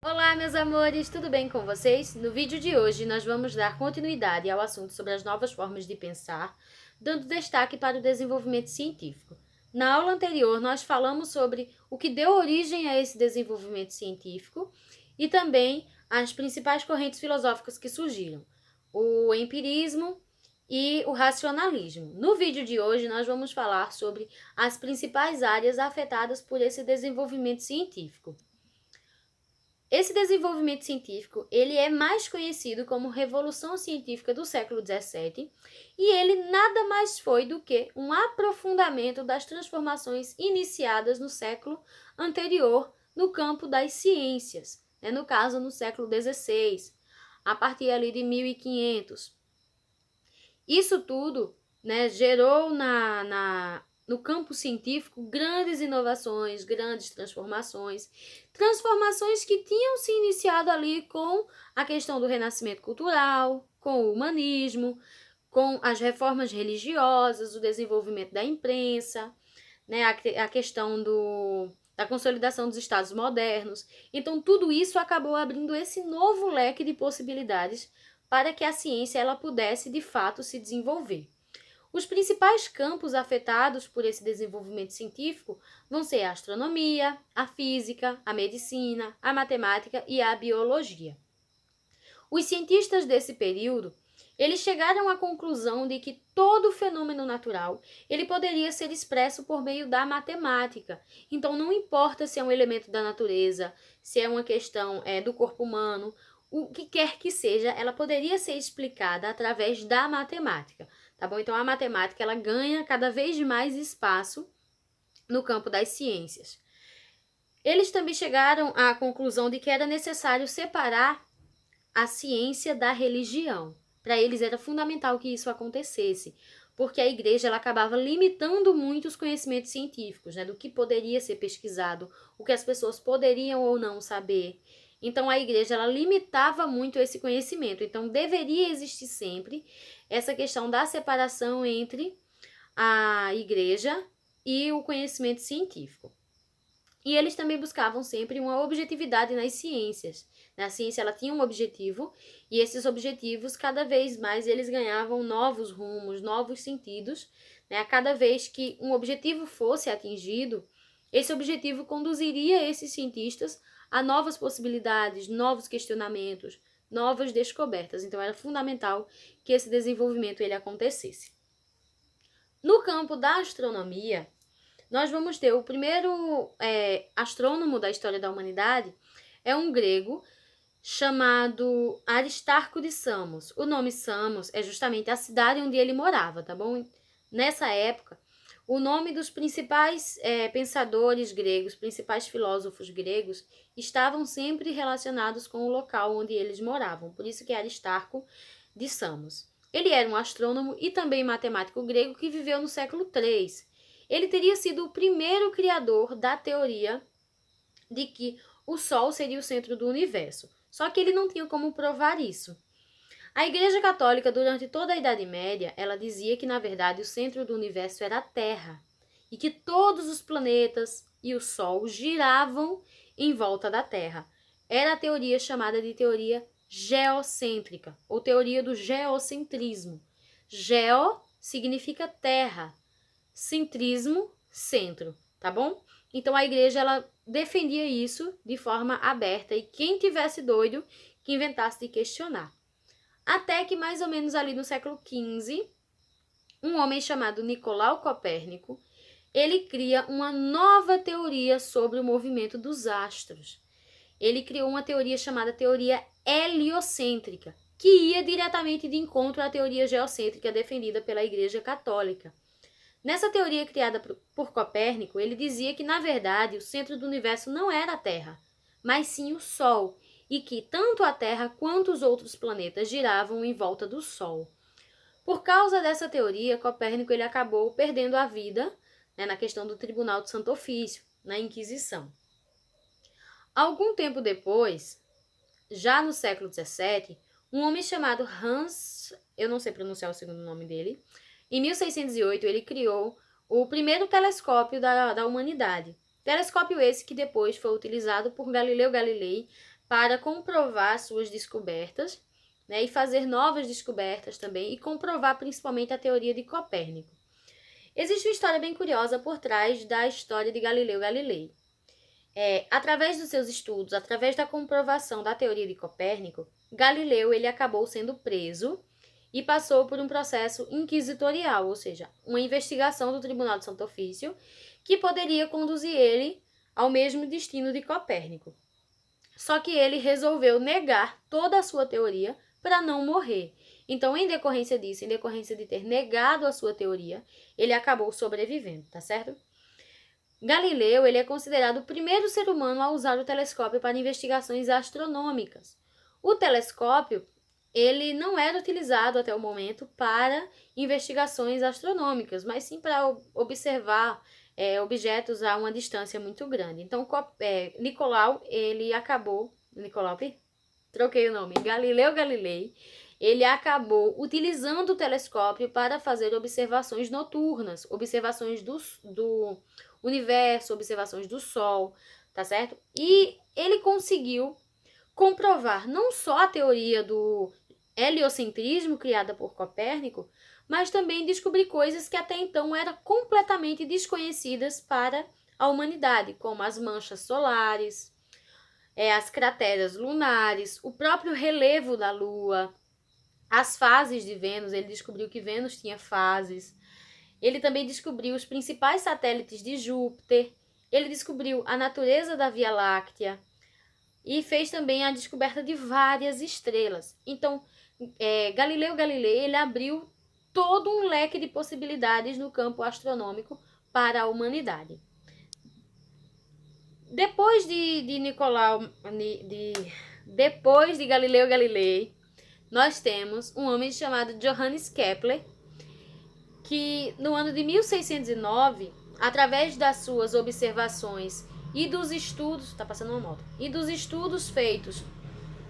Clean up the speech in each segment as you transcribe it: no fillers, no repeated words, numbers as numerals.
Olá, meus amores, tudo bem com vocês? No vídeo de hoje, nós vamos dar continuidade ao assunto sobre as novas formas de pensar, dando destaque para o desenvolvimento científico. Na aula anterior, nós falamos sobre o que deu origem a esse desenvolvimento científico e também as principais correntes filosóficas que surgiram, o empirismo e o racionalismo. No vídeo de hoje, nós vamos falar sobre as principais áreas afetadas por esse desenvolvimento científico. Esse desenvolvimento científico, ele é mais conhecido como Revolução Científica do século XVII, e ele nada mais foi do que um aprofundamento das transformações iniciadas no século anterior no campo das ciências, no caso no século XVI, a partir ali de 1500. Isso tudo, gerou no campo científico grandes inovações, grandes transformações que tinham se iniciado ali com a questão do renascimento cultural, com o humanismo, com as reformas religiosas, o desenvolvimento da imprensa, a questão da consolidação dos estados modernos. Então, tudo isso acabou abrindo esse novo leque de possibilidades para que a ciência ela pudesse, de fato, se desenvolver. Os principais campos afetados por esse desenvolvimento científico vão ser a astronomia, a física, a medicina, a matemática e a biologia. Os cientistas desse período, eles chegaram à conclusão de que todo fenômeno natural, ele poderia ser expresso por meio da matemática. Então, não importa se é um elemento da natureza, se é uma questão do corpo humano, o que quer que seja, ela poderia ser explicada através da matemática, tá bom? Então, a matemática, ela ganha cada vez mais espaço no campo das ciências. Eles também chegaram à conclusão de que era necessário separar a ciência da religião. Para eles era fundamental que isso acontecesse, porque a igreja ela acabava limitando muito os conhecimentos científicos, do que poderia ser pesquisado, o que as pessoas poderiam ou não saber. Então a igreja ela limitava muito esse conhecimento. Então deveria existir sempre essa questão da separação entre a igreja e o conhecimento científico. E eles também buscavam sempre uma objetividade nas ciências. A ciência ela tinha um objetivo e esses objetivos, cada vez mais, eles ganhavam novos rumos, novos sentidos. A cada vez que um objetivo fosse atingido, esse objetivo conduziria esses cientistas a novas possibilidades, novos questionamentos, novas descobertas. Então, era fundamental que esse desenvolvimento ele acontecesse. No campo da astronomia, nós vamos ter o primeiro astrônomo da história da humanidade, é um grego chamado Aristarco de Samos. O nome Samos é justamente a cidade onde ele morava, tá bom? Nessa época, o nome dos principais pensadores gregos, principais filósofos gregos, estavam sempre relacionados com o local onde eles moravam. Por isso que é Aristarco de Samos. Ele era um astrônomo e também matemático grego que viveu no século III. Ele teria sido o primeiro criador da teoria de que o Sol seria o centro do universo. Só que ele não tinha como provar isso. A Igreja Católica, durante toda a Idade Média, ela dizia que, na verdade, o centro do universo era a Terra e que todos os planetas e o Sol giravam em volta da Terra. Era a teoria chamada de teoria geocêntrica, ou teoria do geocentrismo. Geo significa terra, centrismo, centro, tá bom? Então a igreja ela defendia isso de forma aberta e quem tivesse doido que inventasse de questionar. Até que mais ou menos ali no século XV, um homem chamado Nicolau Copérnico, ele cria uma nova teoria sobre o movimento dos astros. Ele criou uma teoria chamada teoria heliocêntrica, que ia diretamente de encontro à teoria geocêntrica defendida pela Igreja Católica. Nessa teoria criada por Copérnico, ele dizia que, na verdade, o centro do universo não era a Terra, mas sim o Sol, e que tanto a Terra quanto os outros planetas giravam em volta do Sol. Por causa dessa teoria, Copérnico ele acabou perdendo a vida na questão do Tribunal do Santo Ofício, na Inquisição. Algum tempo depois, já no século XVII, um homem chamado Hans, eu não sei pronunciar o segundo nome dele, em 1608 ele criou o primeiro telescópio da humanidade. Telescópio esse que depois foi utilizado por Galileu Galilei para comprovar suas descobertas, né, e fazer novas descobertas também, e comprovar principalmente a teoria de Copérnico. Existe uma história bem curiosa por trás da história de Galileu Galilei. Através dos seus estudos, através da comprovação da teoria de Copérnico, Galileu ele acabou sendo preso e passou por um processo inquisitorial, ou seja, uma investigação do Tribunal de Santo Ofício, que poderia conduzir ele ao mesmo destino de Copérnico. Só que ele resolveu negar toda a sua teoria para não morrer. Então, em decorrência disso, em decorrência de ter negado a sua teoria, ele acabou sobrevivendo, tá certo? Galileu ele é considerado o primeiro ser humano a usar o telescópio para investigações astronômicas. O telescópio ele não era utilizado até o momento para investigações astronômicas, mas sim para observar objetos a uma distância muito grande. Então, Nicolau, ele acabou... troquei o nome. Galileu Galilei, ele acabou utilizando o telescópio para fazer observações noturnas, observações do universo, observações do Sol, tá certo? E ele conseguiu comprovar não só a teoria do heliocentrismo criada por Copérnico, mas também descobrir coisas que até então eram completamente desconhecidas para a humanidade, como as manchas solares, as crateras lunares, o próprio relevo da Lua, as fases de Vênus. Ele descobriu que Vênus tinha fases. Ele também descobriu os principais satélites de Júpiter. Ele descobriu a natureza da Via Láctea e fez também a descoberta de várias estrelas. Então, Galileu Galilei ele abriu todo um leque de possibilidades no campo astronômico para a humanidade. Depois depois de Galileu Galilei, nós temos um homem chamado Johannes Kepler, que no ano de 1609, através das suas observações e dos estudos, tá passando uma moto, e dos estudos feitos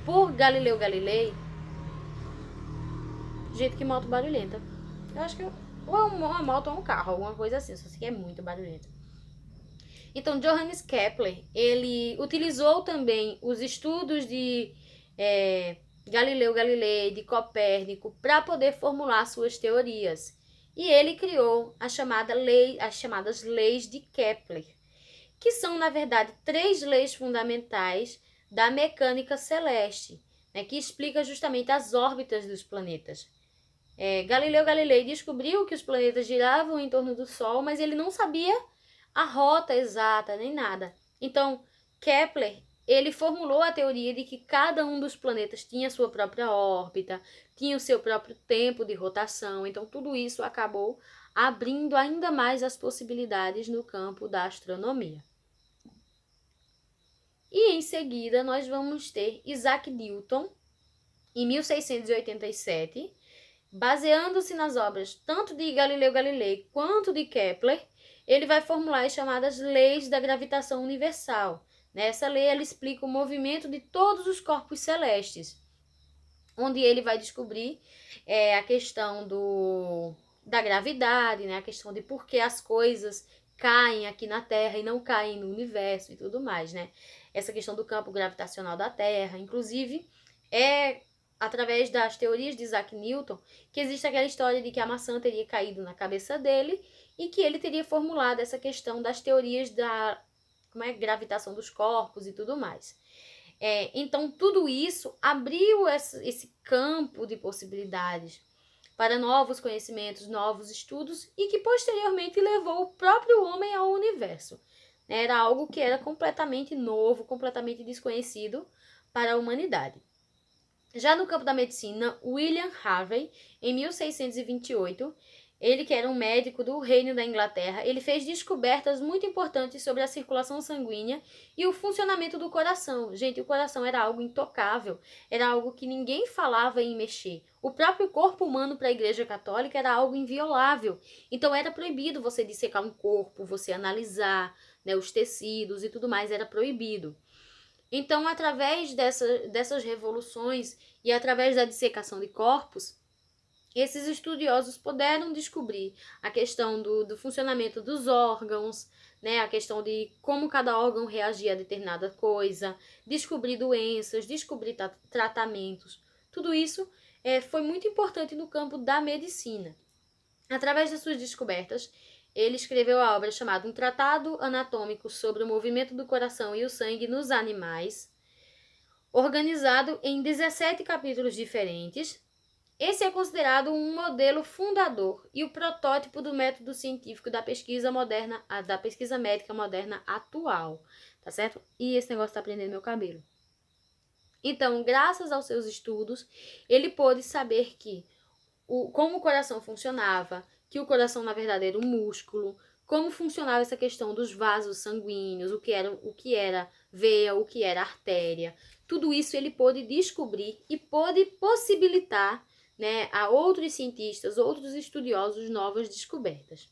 por Galileu Galilei, gente, que moto barulhenta. Eu acho que ou é uma moto ou um carro, alguma coisa assim, só sei que é muito barulhenta. Então, Johannes Kepler, ele utilizou também os estudos de Galileu Galilei, de Copérnico, para poder formular suas teorias. E ele criou as chamadas leis de Kepler, que são, na verdade, 3 leis fundamentais da mecânica celeste, né, que explica justamente as órbitas dos planetas. Galileu Galilei descobriu que os planetas giravam em torno do Sol, mas ele não sabia a rota exata, nem nada. Então, Kepler, ele formulou a teoria de que cada um dos planetas tinha sua própria órbita, tinha o seu próprio tempo de rotação. Então, tudo isso acabou abrindo ainda mais as possibilidades no campo da astronomia. E, em seguida, nós vamos ter Isaac Newton, em 1687, baseando-se nas obras tanto de Galileu Galilei quanto de Kepler, ele vai formular as chamadas leis da gravitação universal. Nessa lei, ela explica o movimento de todos os corpos celestes, onde ele vai descobrir a questão da gravidade, né? A questão de por que as coisas caem aqui na Terra e não caem no universo e tudo mais, né? Essa questão do campo gravitacional da Terra, inclusive, através das teorias de Isaac Newton, que existe aquela história de que a maçã teria caído na cabeça dele e que ele teria formulado essa questão das teorias da gravitação dos corpos e tudo mais. Então, tudo isso abriu esse campo de possibilidades para novos conhecimentos, novos estudos, e que posteriormente levou o próprio homem ao universo. Era algo que era completamente novo, completamente desconhecido para a humanidade. Já no campo da medicina, William Harvey, em 1628, ele que era um médico do Reino da Inglaterra, ele fez descobertas muito importantes sobre a circulação sanguínea e o funcionamento do coração. Gente, o coração era algo intocável, era algo que ninguém falava em mexer. O próprio corpo humano para a Igreja Católica era algo inviolável. Então era proibido você dissecar um corpo, você analisar, né, os tecidos e tudo mais, era proibido. Então, através dessas revoluções e através da dissecação de corpos, esses estudiosos puderam descobrir a questão do funcionamento dos órgãos, né, a questão de como cada órgão reagia a determinada coisa, descobrir doenças, descobrir tratamentos. Tudo isso foi muito importante no campo da medicina. Através das suas descobertas, ele escreveu a obra chamada Um Tratado Anatômico sobre o Movimento do Coração e o Sangue nos Animais, organizado em 17 capítulos diferentes. Esse é considerado um modelo fundador e o protótipo do método científico da pesquisa moderna, da pesquisa médica moderna atual, tá certo? E esse negócio tá prendendo meu cabelo. Então, graças aos seus estudos, ele pôde saber como o coração funcionava, que o coração, na verdade, era um músculo, como funcionava essa questão dos vasos sanguíneos, o que era veia, o que era artéria. Tudo isso ele pôde descobrir e pôde possibilitar, né, a outros cientistas, outros estudiosos, novas descobertas.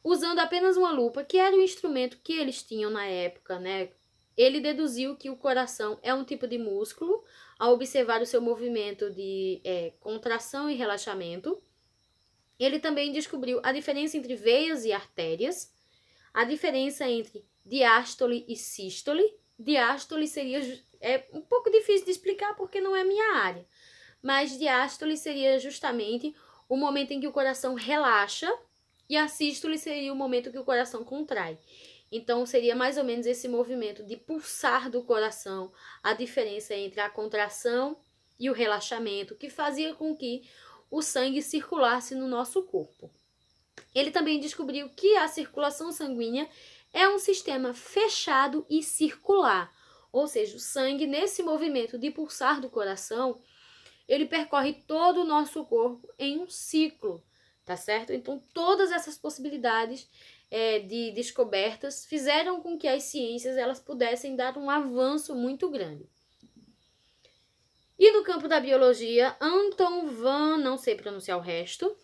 Usando apenas uma lupa, que era o instrumento que eles tinham na época, né, ele deduziu que o coração é um tipo de músculo ao observar o seu movimento de contração e relaxamento. Ele também descobriu a diferença entre veias e artérias, a diferença entre diástole e sístole. Diástole seria um pouco difícil de explicar porque não é minha área, mas diástole seria justamente o momento em que o coração relaxa e a sístole seria o momento que o coração contrai. Então, seria mais ou menos esse movimento de pulsar do coração, a diferença entre a contração e o relaxamento, que fazia com que o sangue circulasse no nosso corpo. Ele também descobriu que a circulação sanguínea é um sistema fechado e circular, ou seja, o sangue, nesse movimento de pulsar do coração, ele percorre todo o nosso corpo em um ciclo, tá certo? Então, todas essas possibilidades de descobertas fizeram com que as ciências elas pudessem dar um avanço muito grande. E no campo da biologia, Anton van, não sei pronunciar o resto,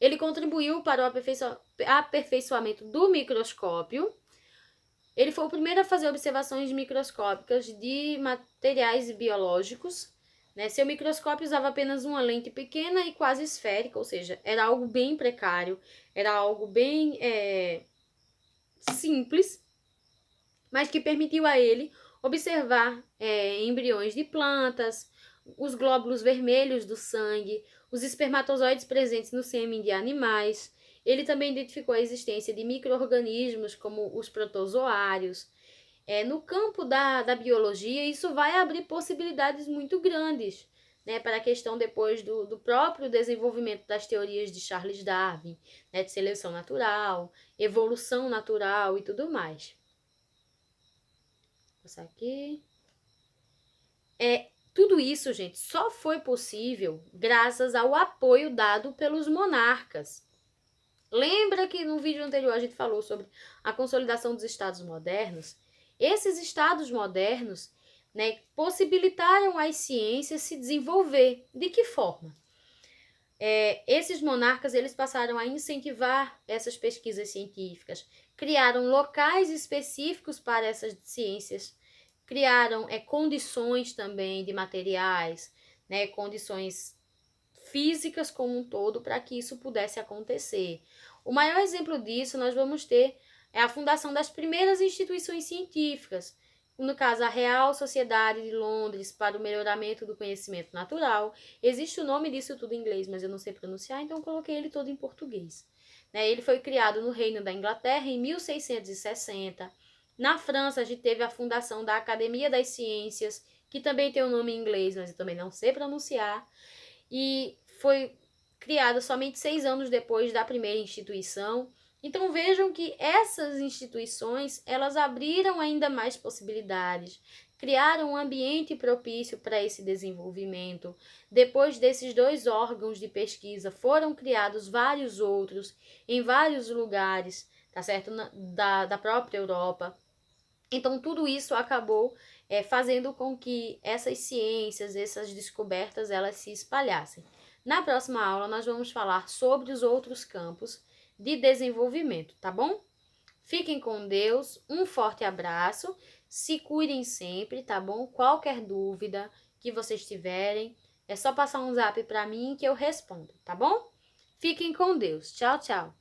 ele contribuiu para o aperfeiçoamento do microscópio. Ele foi o primeiro a fazer observações microscópicas de materiais biológicos. Né? Seu microscópio usava apenas uma lente pequena e quase esférica, ou seja, era algo bem precário, era algo bem simples, mas que permitiu a ele observar embriões de plantas, os glóbulos vermelhos do sangue, os espermatozoides presentes no sêmen de animais. Ele também identificou a existência de micro-organismos como os protozoários. No campo da biologia, isso vai abrir possibilidades muito grandes, né, para a questão depois do próprio desenvolvimento das teorias de Charles Darwin, né, de seleção natural, evolução natural e tudo mais. Vou passar aqui. Tudo isso, gente, só foi possível graças ao apoio dado pelos monarcas. Lembra que no vídeo anterior a gente falou sobre a consolidação dos estados modernos? Esses estados modernos, né, possibilitaram as ciências se desenvolver. De que forma? Esses monarcas eles passaram a incentivar essas pesquisas científicas, criaram locais específicos para essas ciências, criaram condições também de materiais, né, condições físicas como um todo para que isso pudesse acontecer. O maior exemplo disso nós vamos ter a fundação das primeiras instituições científicas, no caso a Real Sociedade de Londres para o Melhoramento do Conhecimento Natural. Existe o nome disso tudo em inglês, mas eu não sei pronunciar, então coloquei ele todo em português. Ele foi criado no Reino da Inglaterra em 1660. Na França, a gente teve a fundação da Academia das Ciências, que também tem o nome em inglês, mas eu também não sei pronunciar, e foi criada somente 6 anos depois da primeira instituição. Então vejam que essas instituições, elas abriram ainda mais possibilidades, criaram um ambiente propício para esse desenvolvimento. Depois desses 2 órgãos de pesquisa, foram criados vários outros em vários lugares, tá certo? Da própria Europa. Então tudo isso acabou fazendo com que essas ciências, essas descobertas, elas se espalhassem. Na próxima aula nós vamos falar sobre os outros campos de desenvolvimento, tá bom? Fiquem com Deus, um forte abraço, se cuidem sempre, tá bom? Qualquer dúvida que vocês tiverem, é só passar um zap para mim que eu respondo, tá bom? Fiquem com Deus. Tchau, tchau.